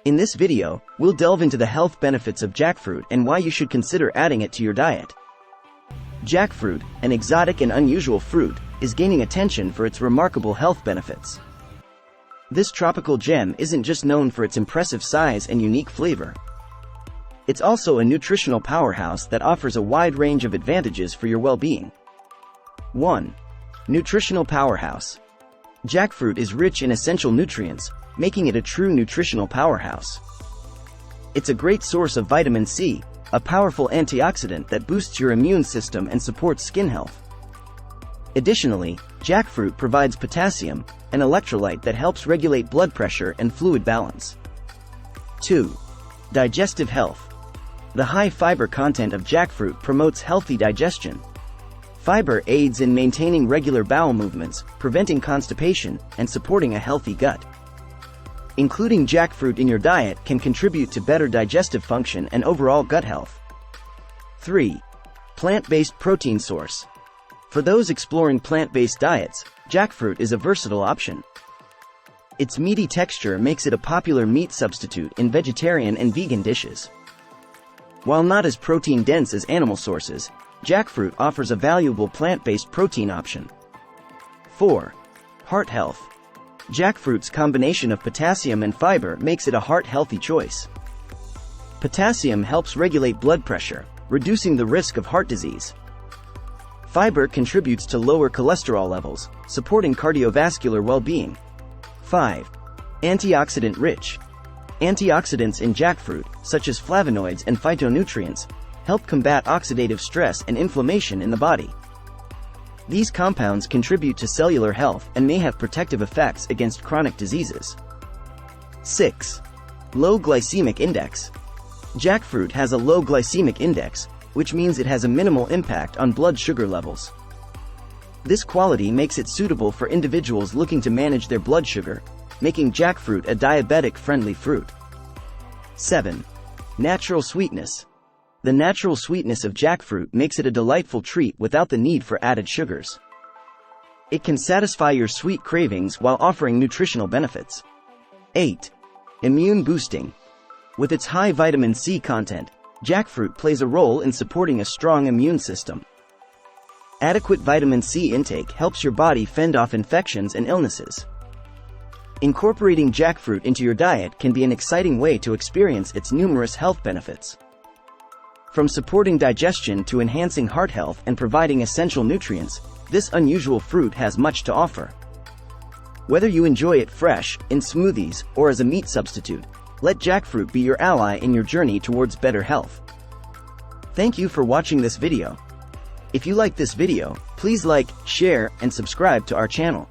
In this video, we'll delve into the health benefits of jackfruit and why you should consider adding it to your diet. Jackfruit, an exotic and unusual fruit, is gaining attention for its remarkable health benefits. This tropical gem isn't just known for its impressive size and unique flavor. It's also a nutritional powerhouse that offers a wide range of advantages for your well-being. 1. Nutritional powerhouse. Jackfruit is rich in essential nutrients, making it a true nutritional powerhouse. It's a great source of vitamin C, a powerful antioxidant that boosts your immune system and supports skin health. Additionally, jackfruit provides potassium, an electrolyte that helps regulate blood pressure and fluid balance. 2. Digestive health. The high fiber content of jackfruit promotes healthy digestion. Fiber aids in maintaining regular bowel movements, preventing constipation, and supporting a healthy gut. Including jackfruit in your diet can contribute to better digestive function and overall gut health. 3. Plant-based protein source. For those exploring plant-based diets, jackfruit is a versatile option. Its meaty texture makes it a popular meat substitute in vegetarian and vegan dishes. While not as protein-dense as animal sources, jackfruit offers a valuable plant-based protein option. 4. Heart health. Jackfruit's combination of potassium and fiber makes it a heart-healthy choice. Potassium helps regulate blood pressure, reducing the risk of heart disease. Fiber contributes to lower cholesterol levels, supporting cardiovascular well-being. 5. Antioxidant-rich. Antioxidants in jackfruit, such as flavonoids and phytonutrients, help combat oxidative stress and inflammation in the body. These compounds contribute to cellular health and may have protective effects against chronic diseases. 6. Low glycemic index. Jackfruit has a low glycemic index, which means it has a minimal impact on blood sugar levels. This quality makes it suitable for individuals looking to manage their blood sugar, making jackfruit a diabetic-friendly fruit. 7. Natural sweetness. The natural sweetness of jackfruit makes it a delightful treat without the need for added sugars. It can satisfy your sweet cravings while offering nutritional benefits. 8. Immune boosting. With its high vitamin C content, jackfruit plays a role in supporting a strong immune system. Adequate vitamin C intake helps your body fend off infections and illnesses. Incorporating jackfruit into your diet can be an exciting way to experience its numerous health benefits. From supporting digestion to enhancing heart health and providing essential nutrients, this unusual fruit has much to offer. Whether you enjoy it fresh, in smoothies, or as a meat substitute, let jackfruit be your ally in your journey towards better health. Thank you for watching this video. If you like this video, please like, share, and subscribe to our channel.